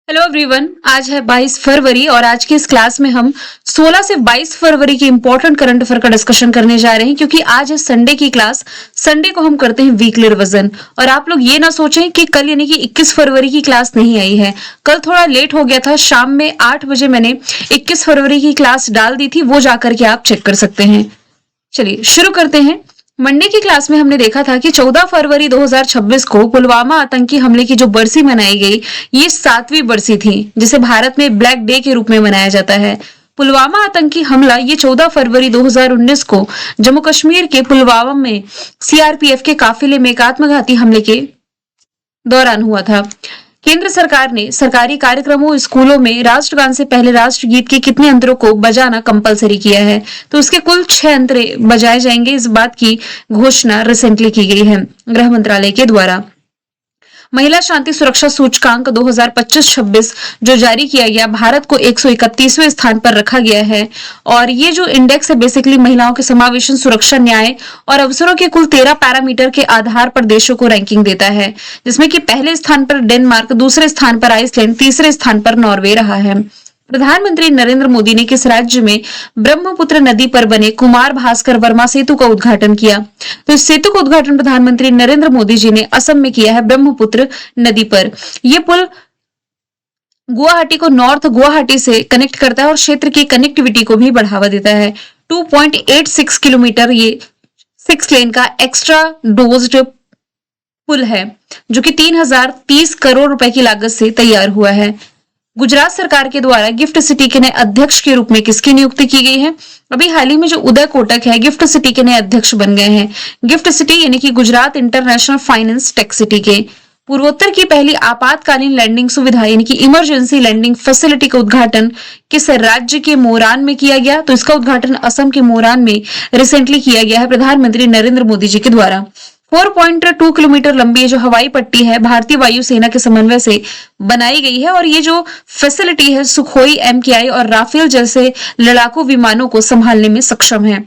Hello everyone. आज है 22 फरवरी और आज की इस क्लास में हम 16 से 22 फरवरी की इंपॉर्टेंट करंट अफेयर का डिस्कशन करने जा रहे हैं, क्योंकि आज है संडे की क्लास। संडे को हम करते हैं वीकली रिवीजन। और आप लोग ये ना सोचें कि कल यानी कि 21 फरवरी की क्लास नहीं आई है। कल थोड़ा लेट हो गया था, शाम में 8 बजे मैंने 21 फरवरी की क्लास डाल दी थी, वो जाकर के आप चेक कर सकते हैं। चलिए शुरू करते हैं। मंडे की क्लास में हमने देखा था कि 14 फरवरी 2026 को पुलवामा आतंकी हमले की जो बरसी मनाई गई, ये 7वीं बरसी थी, जिसे भारत में ब्लैक डे के रूप में मनाया जाता है। पुलवामा आतंकी हमला ये 14 फरवरी 2019 को जम्मू कश्मीर के पुलवामा में सीआरपीएफ के काफिले में एक आत्मघाती हमले के दौरान हुआ था। केंद्र सरकार ने सरकारी कार्यक्रमों, स्कूलों में राष्ट्रगान से पहले राष्ट्रगीत के कितने अंतरों को बजाना कंपलसरी किया है? तो उसके कुल 6 अंतरे बजाए जाएंगे। इस बात की घोषणा रिसेंटली की गई है गृह मंत्रालय के द्वारा। महिला शांति सुरक्षा सूचकांक 2025-26 जो जारी किया गया, भारत को 131वें स्थान पर रखा गया है। और ये जो इंडेक्स है बेसिकली महिलाओं के समावेशन, सुरक्षा, न्याय और अवसरों के कुल 13 पैरामीटर के आधार पर देशों को रैंकिंग देता है, जिसमें कि पहले स्थान पर डेनमार्क, दूसरे स्थान पर आइसलैंड, तीसरे स्थान पर नॉर्वे रहा है। प्रधानमंत्री नरेंद्र मोदी ने किस राज्य में ब्रह्मपुत्र नदी पर बने कुमार भास्कर वर्मा सेतु का उद्घाटन किया? तो इस सेतु का उद्घाटन प्रधानमंत्री नरेंद्र मोदी जी ने असम में किया है, ब्रह्मपुत्र नदी पर। यह पुल गुवाहाटी को नॉर्थ गुवाहाटी से कनेक्ट करता है और क्षेत्र की कनेक्टिविटी को भी बढ़ावा देता है। 2.86 किलोमीटर ये 6 लेन का एक्स्ट्रा डोज्ड पुल है, जो कि 3030 करोड़ रुपए की लागत से तैयार हुआ है। गुजरात सरकार के द्वारा गिफ्ट सिटी के नए अध्यक्ष के रूप में किसकी नियुक्ति की गई है? अभी हाल ही में जो उदय कोटक है, गिफ्ट सिटी के नए अध्यक्ष बन गए हैं। गिफ्ट सिटी यानी कि Gujarat international finance tech city के। पूर्वोत्तर की पहली आपातकालीन लैंडिंग सुविधा यानी कि इमरजेंसी लैंडिंग फैसिलिटी का उद्घाटन किस राज्य के मोरान में किया गया? तो इसका उद्घाटन असम के मोरान में रिसेंटली किया गया है प्रधानमंत्री नरेंद्र मोदी जी के द्वारा। 4.2 किलोमीटर लंबी ये जो हवाई पट्टी है, भारतीय वायुसेना के समन्वय से बनाई गई है। और ये जो फैसिलिटी है सुखोई MKI और राफेल जैसे लड़ाकू विमानों को संभालने में सक्षम है।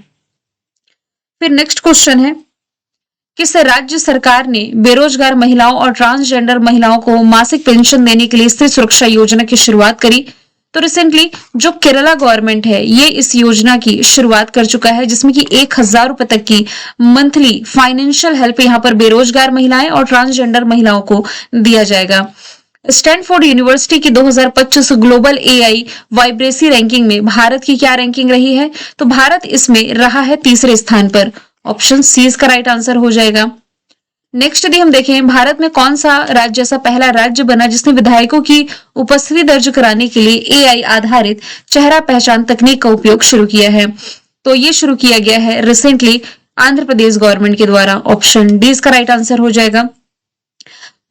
फिर नेक्स्ट क्वेश्चन है, किस राज्य सरकार ने बेरोजगार महिलाओं और ट्रांसजेंडर महिलाओं को मासिक पेंशन देने के लिए स्त्री सुरक्षा योजना की शुरुआत करी? तो रिसेंटली जो केरला गवर्नमेंट है, ये इस योजना की शुरुआत कर चुका है, जिसमें कि 1000 रुपए तक की मंथली फाइनेंशियल हेल्प यहाँ पर बेरोजगार महिलाएं और ट्रांसजेंडर महिलाओं को दिया जाएगा। स्टैनफोर्ड यूनिवर्सिटी की 2025 ग्लोबल AI वाइब्रेसी रैंकिंग में भारत की क्या रैंकिंग रही है? तो भारत इसमें रहा है 3रे स्थान पर। ऑप्शन सी इसका राइट आंसर हो जाएगा। नेक्स्ट यदि हम देखें, भारत में कौन सा राज्य ऐसा पहला राज्य बना जिसने विधायकों की उपस्थिति दर्ज कराने के लिए AI आधारित चेहरा पहचान तकनीक का उपयोग शुरू किया है? तो ये शुरू किया गया है रिसेंटली आंध्र प्रदेश गवर्नमेंट के द्वारा। ऑप्शन डी इसका राइट आंसर हो जाएगा।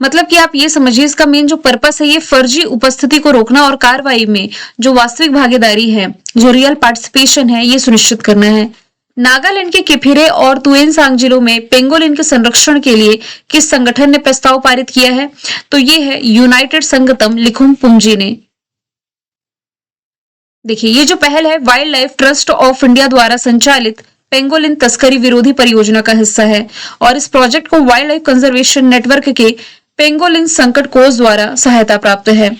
मतलब कि आप ये समझिए, इसका मेन जो पर्पस है ये फर्जी उपस्थिति को रोकना और कार्रवाई में जो वास्तविक भागीदारी है, जो रियल पार्टिसिपेशन है, ये सुनिश्चित करना है। नागालैंड के किफिरे और तुएनसांग जिलों में पेंगोलिन के संरक्षण के लिए किस संगठन ने प्रस्ताव पारित किया है? तो ये है यूनाइटेड संगतम लिखुम पुंजी ने। देखिए, ये जो पहल है wild life trust of India द्वारा संचालित पेंगोलिन तस्करी विरोधी परियोजना का हिस्सा है। और इस प्रोजेक्ट को वाइल्ड लाइफ कंजर्वेशन नेटवर्क के पेंगोलिन संकट कोष द्वारा सहायता प्राप्त है।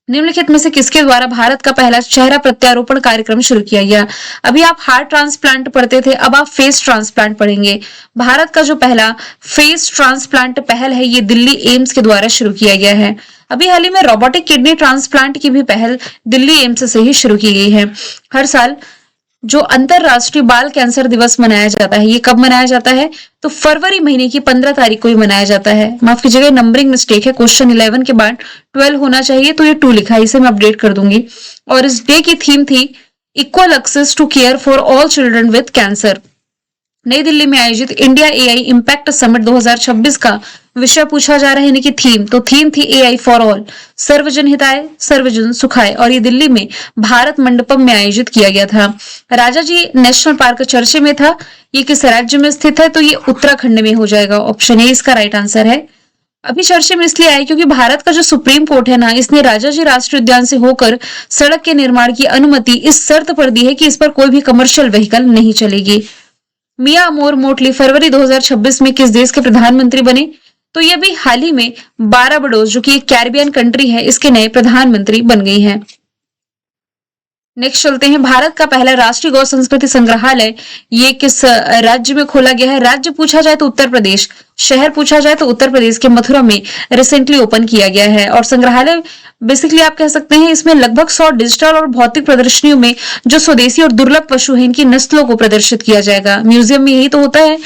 निम्नलिखित में से किसके द्वारा भारत का पहला चेहरा प्रत्यारोपण कार्यक्रम शुरू किया गया? अभी आप हार्ट ट्रांसप्लांट पढ़ते थे, अब आप फेस ट्रांसप्लांट पढ़ेंगे। भारत का जो पहला फेस ट्रांसप्लांट पहल है, ये दिल्ली एम्स के द्वारा शुरू किया गया है। अभी हाल ही में रोबोटिक किडनी ट्रांसप्लांट की भी पहल दिल्ली एम्स से ही शुरू की गई है। हर साल जो अंतरराष्ट्रीय बाल कैंसर दिवस मनाया जाता है, ये कब मनाया जाता है? तो फरवरी महीने की 15 तारीख को ही मनाया जाता है। माफ कीजिएगा, नंबरिंग मिस्टेक है। क्वेश्चन 11 के बाद 12 होना चाहिए, तो ये 2 लिखा है, इसे मैं अपडेट कर दूंगी। और इस डे की थीम थी equal access to care for all children with cancer. नई दिल्ली में आयोजित इंडिया AI इम्पैक्ट समिट 2026 का विषय पूछा जा रहा है, यानी कि थीम। तो थीम थी AI फॉर ऑल, सर्वजन हिताय सर्वजन सुखाय। और ये दिल्ली में भारत मंडपम में आयोजित किया गया था। राजा जी नेशनल पार्क चर्चे में था। ये किस राज्य में स्थित है? तो ये उत्तराखंड में हो जाएगा। ऑप्शन ए इसका राइट आंसर है। अभी चर्चे में इसलिए आए क्योंकि भारत का जो सुप्रीम कोर्ट है ना, इसने राजाजी राष्ट्रीय उद्यान से होकर सड़क के निर्माण की अनुमति इस शर्त पर दी है कि इस पर कोई भी कमर्शियल व्हीकल नहीं चलेगी। मिया अमोर मोटली फरवरी 2026 में किस देश के प्रधानमंत्री बने? तो ये भी हाल ही में बारबाडोस, जो कि एक कैरिबियन कंट्री है, इसके नए प्रधानमंत्री बन गई हैं। नेक्स्ट चलते हैं, भारत का पहला राष्ट्रीय गौ संस्कृति संग्रहालय ये किस राज्य में खोला गया है? राज्य पूछा जाए तो उत्तर प्रदेश, शहर पूछा जाए तो उत्तर प्रदेश के मथुरा में रिसेंटली ओपन किया गया है। और संग्रहालय बेसिकली आप कह सकते हैं इसमें लगभग 100 डिजिटल और भौतिक प्रदर्शनियों में जो स्वदेशी और दुर्लभ पशु हैं इनकी नस्लों को प्रदर्शित किया जाएगा। म्यूजियम में यही तो होता है।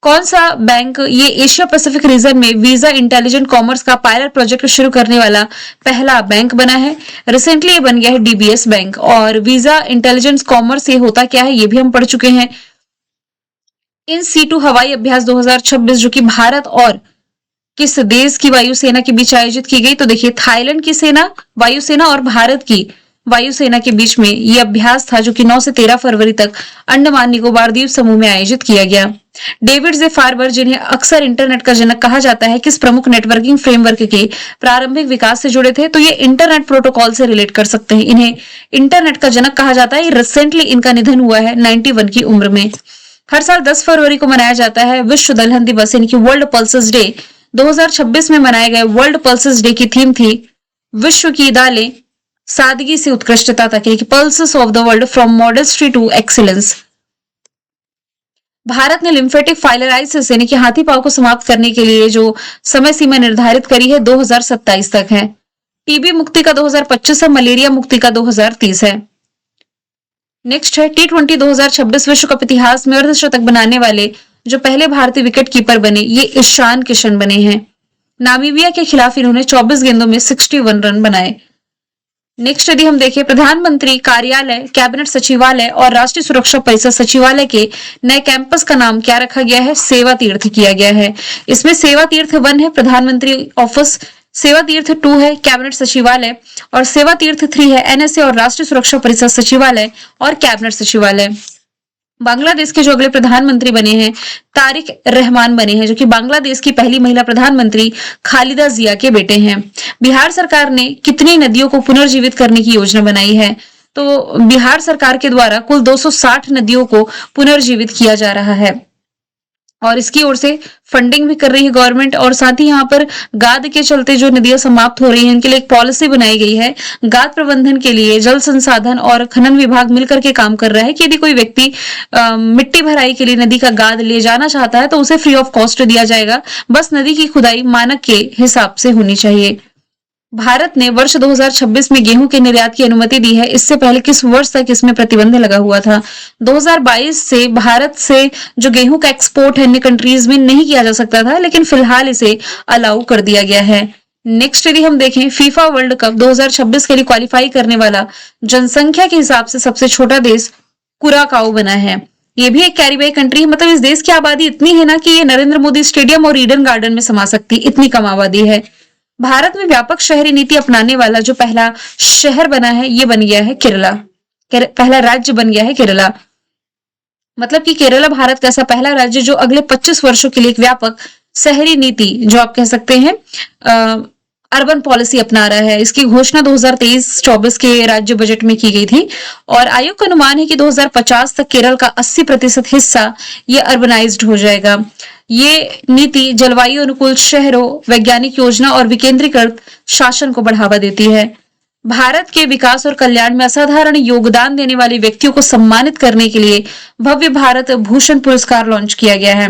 कौन सा बैंक ये एशिया पैसिफिक रीजन में वीजा इंटेलिजेंट कॉमर्स का पायलट प्रोजेक्ट शुरू करने वाला पहला बैंक बना है? रिसेंटली ये बन गया है डीबीएस बैंक। और वीजा इंटेलिजेंस कॉमर्स ये होता क्या है ये भी हम पढ़ चुके हैं। इन C2 हवाई अभ्यास 2026 जो कि भारत और किस देश की वायुसेना के बीच आयोजित की गई? तो देखिए, थाईलैंड की सेना वायुसेना और भारत की वायुसेना के बीच में ये अभ्यास था जो कि 9 से 13 फरवरी तक अंडमान निकोबार द्वीप समूह में आयोजित किया गया। डेविड जे फार्बर, जिन्हें अक्सर इंटरनेट का जनक कहा जाता है, किस प्रमुख नेटवर्किंग फ्रेमवर्क के प्रारंभिक विकास से जुड़े थे? तो ये इंटरनेट प्रोटोकॉल से रिलेट कर सकते हैं। इन्हें इंटरनेट का जनक कहा जाता है। रिसेंटली इनका निधन हुआ है 91 की उम्र में। हर साल 10 फरवरी को मनाया जाता है विश्व दलहन दिवस, यानी कि वर्ल्ड पल्सेस डे। 2026 में मनाए गए वर्ल्ड पल्सेस डे की थीम थी विश्व की दालें सादगी से उत्कृष्टता तक, यानी कि pulses of the world from modesty to excellence. Bharat ने लिम्फेटिक फाइलराइसिस यानी कि हाथी पांव को समाप्त करने के लिए जो समय सीमा निर्धारित करी है 2027 तक है। टीबी मुक्ति का 2025 है, मलेरिया मुक्ति का 2030 है। नेक्स्ट है T20 2026 विश्व कप इतिहास में अर्धशतक बनाने वाले जो पहले भारतीय विकेट कीपर बने ये ईशान किशन बने हैं। नामीबिया के खिलाफ इन्होंने 24 गेंदों में 61 रन बनाए। नेक्स्ट यदि हम देखें, प्रधानमंत्री कार्यालय, कैबिनेट सचिवालय और राष्ट्रीय सुरक्षा परिषद सचिवालय के नए कैंपस का नाम क्या रखा गया है? सेवा तीर्थ किया गया है। इसमें सेवा तीर्थ 1 है प्रधानमंत्री ऑफिस, सेवा तीर्थ 2 है कैबिनेट सचिवालय और सेवा तीर्थ 3 है एनएसए और राष्ट्रीय सुरक्षा परिषद सचिवालय और कैबिनेट सचिवालय। बांग्लादेश के जो अगले प्रधानमंत्री बने हैं तारिक रहमान बने हैं, जो कि बांग्लादेश की पहली महिला प्रधानमंत्री खालिदा जिया के बेटे हैं। बिहार सरकार ने कितनी नदियों को पुनर्जीवित करने की योजना बनाई है? तो बिहार सरकार के द्वारा कुल 260 नदियों को पुनर्जीवित किया जा रहा है और इसकी ओर से फंडिंग भी कर रही है गवर्नमेंट। और साथ ही यहाँ पर गाद के चलते जो नदियां समाप्त हो रही हैं इनके लिए एक पॉलिसी बनाई गई है। गाद प्रबंधन के लिए जल संसाधन और खनन विभाग मिलकर के काम कर रहा है कि यदि कोई व्यक्ति मिट्टी भराई के लिए नदी का गाद ले जाना चाहता है तो उसे फ्री ऑफ कॉस्ट दिया जाएगा। बस नदी की खुदाई मानक के हिसाब से होनी चाहिए। भारत ने वर्ष 2026 में गेहूं के निर्यात की अनुमति दी है। इससे पहले किस वर्ष तक इसमें प्रतिबंध लगा हुआ था? 2022 से भारत से जो गेहूं का एक्सपोर्ट है अन्य कंट्रीज में नहीं किया जा सकता था, लेकिन फिलहाल इसे अलाउ कर दिया गया है। नेक्स्ट यदि हम देखें, फीफा वर्ल्ड कप 2026 के लिए क्वालिफाई करने वाला जनसंख्या के हिसाब से सबसे छोटा देश कुराकाओ बना है। ये भी एक कैरिबियन कंट्री है, मतलब इस देश की आबादी इतनी है ना कि ये नरेंद्र मोदी स्टेडियम और ईडन गार्डन में समा सकती है, इतनी कम आबादी है। भारत में व्यापक शहरी नीति अपनाने वाला जो पहला शहर बना है ये बन गया है केरला। पहला राज्य बन गया है केरला। मतलब कि केरला भारत का ऐसा पहला राज्य जो अगले 25 वर्षों के लिए एक व्यापक शहरी नीति जो आप कह सकते हैं अर्बन पॉलिसी अपना रहा है। इसकी घोषणा 2023-24 के राज्य बजट में की गई थी और आयोग का अनुमान है कि 2050 तक केरल का 80% हिस्सा ये अर्बनाइज्ड हो जाएगा। ये नीति जलवायु अनुकूल शहरों, वैज्ञानिक योजना और विकेंद्रीकृत शासन को बढ़ावा देती है। भारत के विकास और कल्याण में असाधारण योगदान देने वाले व्यक्तियों को सम्मानित करने के लिए भव्य भारत भूषण पुरस्कार लॉन्च किया गया है।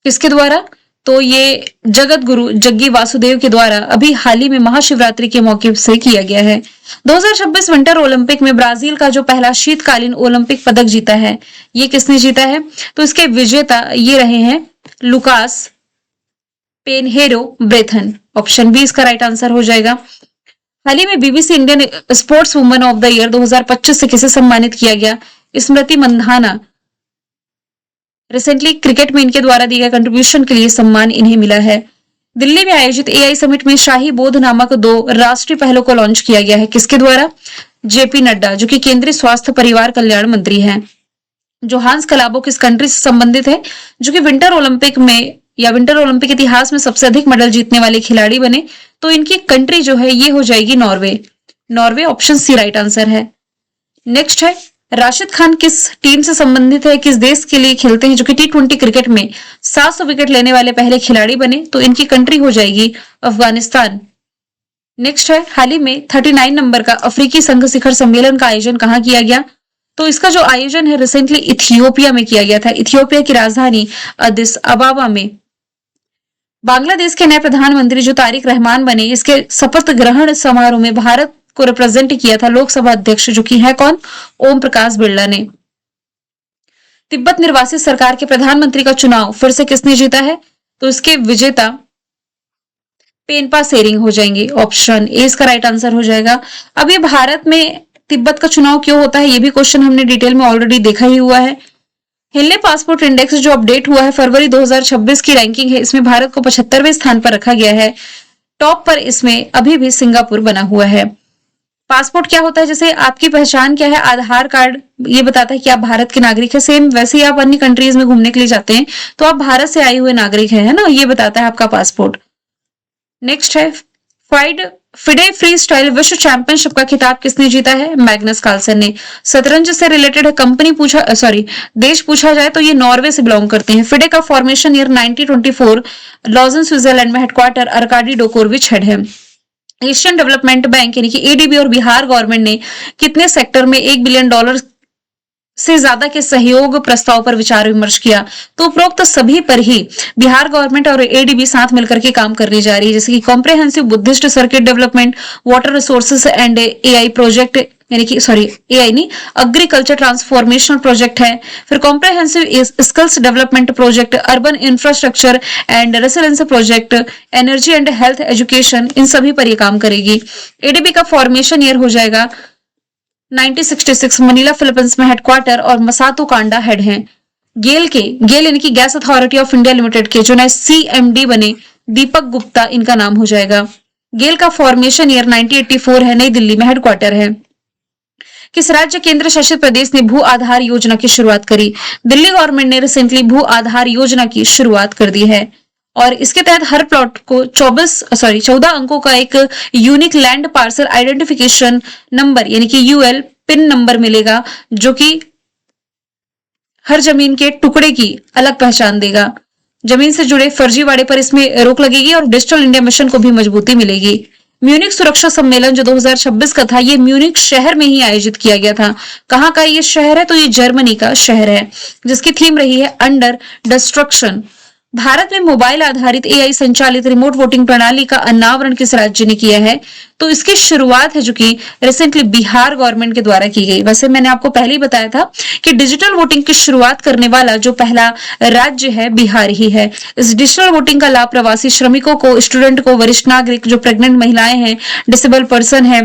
किसके द्वारा? तो ये जगत गुरु जग्गी वासुदेव के द्वारा अभी हाल ही में महाशिवरात्रि के मौके से किया गया है। 2026 विंटर ओलंपिक में ब्राजील का जो पहला शीतकालीन ओलंपिक पदक जीता है ये किसने जीता है? तो इसके विजेता ये रहे हैं लुकास पेनहेरो ब्रेथन। ऑप्शन बी इसका राइट आंसर हो जाएगा। हाल ही में BBC Indian sports woman of the year 2025 से किसे सम्मानित किया गया? स्मृति मंधाना। रिसेंटली क्रिकेट में इनके द्वारा दिए गए कंट्रीब्यूशन के लिए सम्मान इन्हें मिला है। दिल्ली में आयोजित एआई समिट में शाही बोध नामक 2 राष्ट्रीय पहलों को लॉन्च किया गया है। किसके द्वारा? जेपी नड्डा, जो कि केंद्रीय स्वास्थ्य परिवार कल्याण मंत्री हैं। जोहान्स कलाबो किस कंट्री से संबंधित है? जो कि विंटर ओलंपिक में या विंटर ओलंपिक इतिहास में सबसे अधिक मेडल जीतने वाले खिलाड़ी बने। तो इनकी कंट्री जो है ये हो जाएगी Norway. Norway option C right answer है। नेक्स्ट है राशिद खान किस टीम से संबंधित है, किस देश के लिए खेलते हैं, जो कि T20 क्रिकेट में 700 विकेट लेने वाले पहले खिलाड़ी बने, तो इनकी कंट्री हो जाएगी अफगानिस्तान। नेक्स्ट है, हाल ही में 39 नंबर का अफ्रीकी संघ शिखर सम्मेलन का आयोजन कहाँ किया गया, तो इसका जो आयोजन है रिसेंटली इथियोपिया में किया गया था, इथियोपिया की राजधानी अदिस अबाबा में। बांग्लादेश के नए प्रधानमंत्री जो तारिक रहमान बने, इसके शपथ ग्रहण समारोह में भारत को रिप्रेजेंट किया था लोकसभा अध्यक्ष, जो कि है कौन, ओम प्रकाश बिरला ने। तिब्बत निर्वासित सरकार के प्रधानमंत्री का चुनाव फिर से किसने जीता है, तो इसके विजेता पेनपा सेरिंग हो जाएंगे। ऑप्शन ए इसका राइट आंसर हो जाएगा। अब ये भारत में तिब्बत का चुनाव क्यों होता है, ये भी क्वेश्चन हमने डिटेल में ऑलरेडी देखा ही हुआ है। हिल्ले पासपोर्ट इंडेक्स जो अपडेट हुआ है फरवरी 2026 की रैंकिंग है, इसमें भारत को 75वें स्थान पर रखा गया है। टॉप पर इसमें अभी भी सिंगापुर बना हुआ है। पासपोर्ट क्या होता है, जैसे आपकी पहचान क्या है, आधार कार्ड ये बताता है कि आप भारत के नागरिक है। सेम वैसे ही आप अन्य कंट्रीज में घूमने के लिए जाते हैं तो आप भारत से आए हुए नागरिक है ना, ये बताता है आपका पासपोर्ट। नेक्स्ट है, फिडे फ्री स्टाइल विश्व चैंपियनशिप का खिताब किसने जीता है, मैग्नस कार्लसन ने। शतरंज से रिलेटेड है, कंपनी पूछा सॉरी देश पूछा जाए तो ये नॉर्वे से बिलोंग करते हैं। फिडे का फॉर्मेशन ईयर 1924, लॉजन स्विट्जरलैंड में हेडक्वार्टर अर्काडी डोकोरविच हेड है। एशियन डेवलपमेंट बैंक यानी कि एडीबी और बिहार गवर्नमेंट ने कितने सेक्टर में $1 बिलियन से ज्यादा के सहयोग प्रस्ताव पर विचार विमर्श किया, तो उपरोक्त सभी पर ही बिहार गवर्नमेंट और एडीबी साथ मिलकर के काम करने जा रही है, जैसे कि comprehensive Buddhist circuit development, water resources and AI project यानी कि एआई नहीं, एग्रीकल्चर ट्रांसफॉर्मेशनल प्रोजेक्ट है। फिर comprehensive skills development project, urban infrastructure and residence project, energy and health education, इन सभी पर ये काम करेगी। एडीबी का फॉर्मेशन ईयर हो जाएगा 1966, मनीला फिलीपींस में हेडक्वार्टर और मसातो कांडा हेड हैं। गेल यानी कि gas authority of India limited के जो नए सीएमडी बने दीपक गुप्ता इनका नाम हो जाएगा। गेल का फॉर्मेशन ईयर 1984 है, नई दिल्ली में हेडक्वार्टर है। किस राज्य केंद्र शासित प्रदेश ने भू आधार योजना की शुरुआत करी, दिल्ली गवर्नमेंट ने रिसेंटली भू आधार योजना की शुरुआत कर दी है और इसके तहत हर प्लॉट को 14 अंकों का एक unique land parcel identification number यानी कि यूएल पिन नंबर मिलेगा, जो कि हर जमीन के टुकड़े की अलग पहचान देगा। जमीन से जुड़े फर्जीवाड़े पर इसमें रोक लगेगी और डिजिटल इंडिया मिशन को भी मजबूती मिलेगी। म्यूनिक सुरक्षा सम्मेलन जो 2026 का था, ये म्यूनिक शहर में ही आयोजित किया गया था। कहाँ का ये शहर है, तो ये जर्मनी का शहर है, जिसकी थीम रही है अंडर डिस्ट्रक्शन। भारत में मोबाइल आधारित एआई संचालित रिमोट वोटिंग प्रणाली का अनावरण किस राज्य ने किया है, तो इसकी शुरुआत है जो कि रिसेंटली बिहार गवर्नमेंट के द्वारा की गई। वैसे मैंने आपको पहले ही बताया था कि डिजिटल वोटिंग की शुरुआत करने वाला जो पहला राज्य है बिहार ही है। इस डिजिटल वोटिंग का लाभ प्रवासी श्रमिकों को, स्टूडेंट को, वरिष्ठ नागरिक, जो प्रेग्नेंट महिलाएं हैं, डिसेबल पर्सन है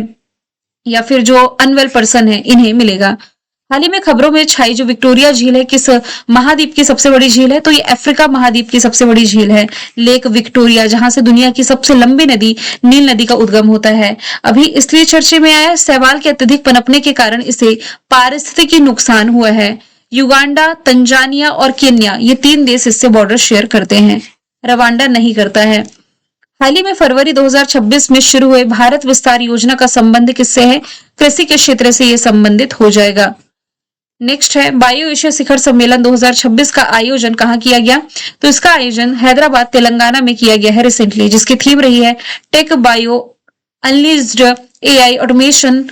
या फिर जो अनवेल पर्सन है, इन्हें मिलेगा। हाल ही में खबरों में छाई जो विक्टोरिया झील है, किस महाद्वीप की सबसे बड़ी झील है, तो ये अफ्रीका महाद्वीप की सबसे बड़ी झील है, लेक विक्टोरिया, जहां से दुनिया की सबसे लंबी नदी नील नदी का उद्गम होता है। अभी इसलिए चर्चे में आया, शैवाल के अत्यधिक पनपने के कारण इसे पारिस्थितिकी नुकसान हुआ है। युगांडा, तंजानिया और केन्या, ये 3 देश इससे बॉर्डर शेयर करते हैं, रवांडा नहीं करता है। हाल ही में फरवरी 2026 में शुरू हुए भारत विस्तार योजना का संबंध किससे है, कृषि के क्षेत्र से यह संबंधित हो जाएगा। नेक्स्ट है, बायो एशिया शिखर सम्मेलन 2026 का आयोजन कहाँ किया गया, तो इसका आयोजन हैदराबाद तेलंगाना में किया गया है रिसेंटली, जिसकी थीम रही है टेक बायो अनलीज्ड एआई ऑटोमेशन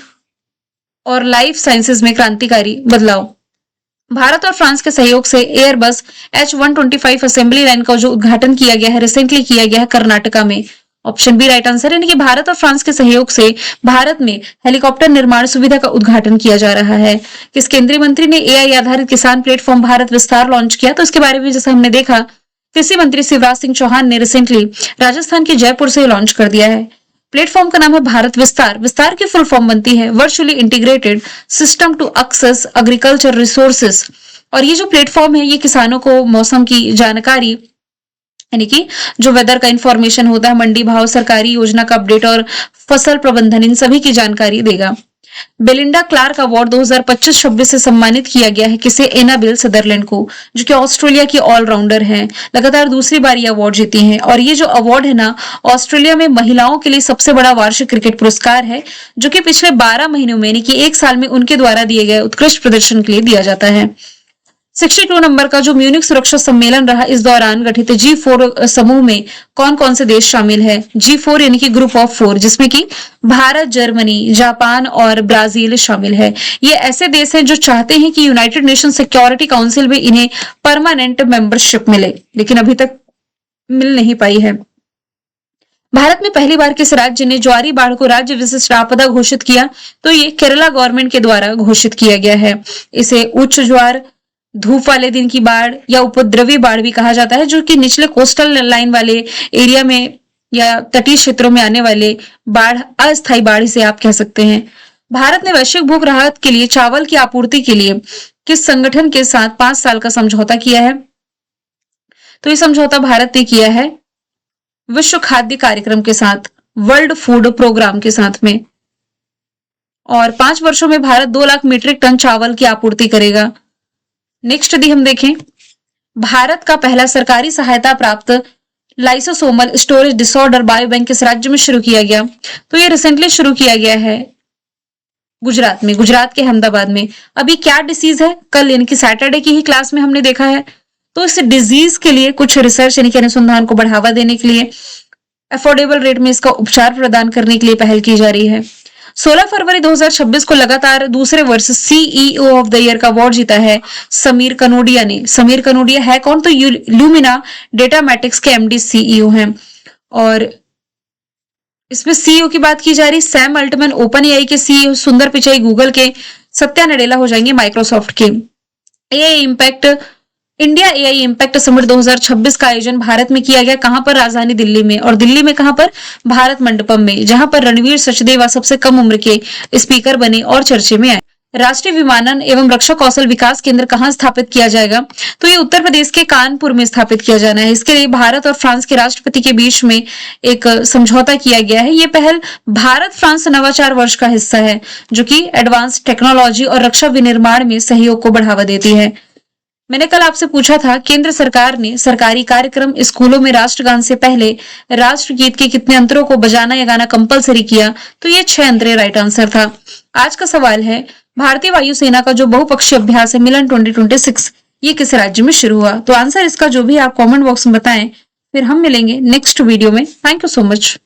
और लाइफ साइंसेज में क्रांतिकारी बदलाव। भारत और फ्रांस के सहयोग से एयरबस H125 असेंबली लाइन का जो उद्घाटन किया गया है, रिसेंटली किया गया है कर्नाटका में। ऑप्शन बी राइट आंसर, यानी कि भारत और फ्रांस के सहयोग से भारत में हेलीकॉप्टर निर्माण सुविधा का उद्घाटन किया जा रहा है। किस केंद्रीय मंत्री ने एआई आधारित किसान प्लेटफॉर्म भारत विस्तार लॉन्च किया, तो इसके बारे में जैसे हमने देखा, कृषि मंत्री शिवराज सिंह चौहान ने रिसेंटली राजस्थान के जयपुर से लॉन्च कर दिया है। प्लेटफॉर्म का नाम है भारत विस्तार। विस्तार की फुल फॉर्म बनती है virtually integrated system to access agriculture resources. और ये जो प्लेटफॉर्म है, ये किसानों को मौसम की जानकारी यानी कि जो वेदर का इंफॉर्मेशन होता है, मंडी भाव, सरकारी योजना का अपडेट और फसल प्रबंधन, इन सभी की जानकारी देगा। बेलिंडा क्लार्क अवार्ड 2025-26 से सम्मानित किया गया है किसे? एनाबेल सदरलैंड को, जो कि ऑस्ट्रेलिया की ऑलराउंडर हैं, लगातार दूसरी बार ये अवार्ड जीती हैं। और ये जो अवार्ड है ना, ऑस्ट्रेलिया में महिलाओं के लिए सबसे बड़ा वार्षिक क्रिकेट पुरस्कार है, जो कि पिछले 12 महीनों में यानी कि 1 साल में उनके द्वारा दिए गए उत्कृष्ट प्रदर्शन के लिए दिया जाता है। 62 नंबर का जो म्यूनिक सुरक्षा सम्मेलन रहा, इस दौरान गठित G4 समूह में कौन कौन से देश शामिल है? G4 यानी कि ग्रुप ऑफ 4, जिसमें कि भारत, जर्मनी, जापान और ब्राजील शामिल है। ये ऐसे देश हैं जो चाहते हैं कि यूनाइटेड नेशन सिक्योरिटी काउंसिल में इन्हें परमानेंट मेंबरशिप मिले, लेकिन अभी तक मिल नहीं पाई है। भारत में पहली बार किस राज्य ने ज्वारी बाढ़ को राज्य विशिष्ट आपदा घोषित किया? तो ये केरला गवर्नमेंट के द्वारा घोषित किया गया है। इसे उच्च ज्वार, धूप वाले दिन की बाढ़ या उपद्रवी बाढ़ भी कहा जाता है, जो कि निचले कोस्टल लाइन वाले एरिया में या तटीय क्षेत्रों में आने वाले बाढ़, अस्थायी बाढ़ इसे आप कह सकते हैं। भारत ने वैश्विक भूख राहत के लिए चावल की आपूर्ति के लिए किस संगठन के साथ 5 साल का समझौता किया है? तो ये समझौता भारत ने किया है विश्व खाद्य कार्यक्रम के साथ, वर्ल्ड फूड प्रोग्राम के साथ में। और 5 वर्षों में भारत 2 लाख मीट्रिक टन चावल की आपूर्ति करेगा। नेक्स्ट यदि हम देखें, भारत का पहला सरकारी सहायता प्राप्त लाइसोसोमल स्टोरेज डिसऑर्डर बायोबैंक किस राज्य में शुरू किया गया? तो ये रिसेंटली शुरू किया गया है गुजरात में, गुजरात के अहमदाबाद में। अभी क्या डिसीज है? कल यानी कि सैटरडे की ही क्लास में हमने देखा है। तो इस डिजीज के लिए कुछ रिसर्च यानी कि अनुसंधान को बढ़ावा देने के लिए, अफोर्डेबल रेट में इसका उपचार प्रदान करने के लिए पहल की जा रही है। 16 फरवरी 2026 को लगातार दूसरे वर्ष सीईओ ऑफ द ईयर का अवार्ड जीता है समीर कनोडिया ने। समीर कनोडिया है कौन? तो ल्यूमिना डेटामैटिक्स के एमडी सीईओ हैं। और इसमें सीईओ की बात की जा रही, सैम अल्टमैन ओपन एआई के सीईओ, सुंदर पिचाई गूगल के, सत्या नडेला हो जाएंगे माइक्रोसॉफ्ट के। AI impact, India AI impact summit 2026 का आयोजन भारत में किया गया। कहां पर? राजधानी दिल्ली में। और दिल्ली में कहां पर? भारत मंडपम में, जहां पर रणवीर सचदेवा सबसे कम उम्र के स्पीकर बने और चर्चे में आए। राष्ट्रीय विमानन एवं रक्षा कौशल विकास केंद्र कहां स्थापित किया जाएगा? तो ये उत्तर प्रदेश के कानपुर में स्थापित किया जाना है। इसके लिए भारत और फ्रांस के राष्ट्रपति के बीच में एक समझौता किया गया है। ये पहल भारत फ्रांस नवाचार वर्ष का हिस्सा है, जो कि एडवांस टेक्नोलॉजी और रक्षा विनिर्माण में सहयोग को बढ़ावा देती है। मैंने कल आपसे पूछा था, केंद्र सरकार ने सरकारी कार्यक्रम स्कूलों में राष्ट्रगान से पहले राष्ट्रगीत के कितने अंतरों को बजाना या गाना कंपलसरी किया? तो ये 6 अंतरे राइट आंसर था। आज का सवाल है, भारतीय वायुसेना का जो बहुपक्षीय अभ्यास है मिलन 2026, ये किस राज्य में शुरू हुआ? तो आंसर इसका जो भी आप कमेंट बॉक्स में बताएं, फिर हम मिलेंगे नेक्स्ट वीडियो में। Thank you so much.